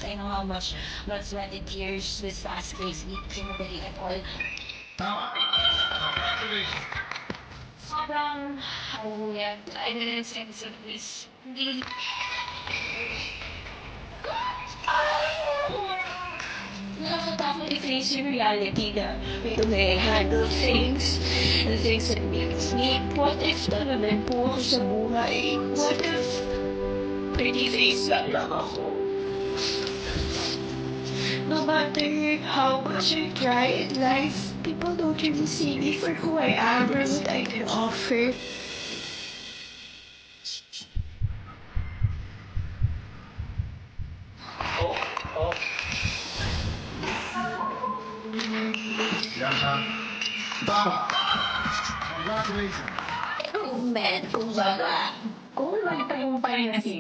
I know how much blood, sweat, and tears this past place need pinabalik at all. Tama. Congratulations. Sobrang, hallelujah, I didn't sense of this. Hindi, nakakatakot i-face yung reality na we may handle things, the things that makes me. What if talagang po ako sa buhay? What if pretty face lang ako? No matter how much I try in life, people don't really see me for who I am or what I can offer. Yan ha. Tama. Congratulations. Oh man, kumbaga, kung magtagumpay na si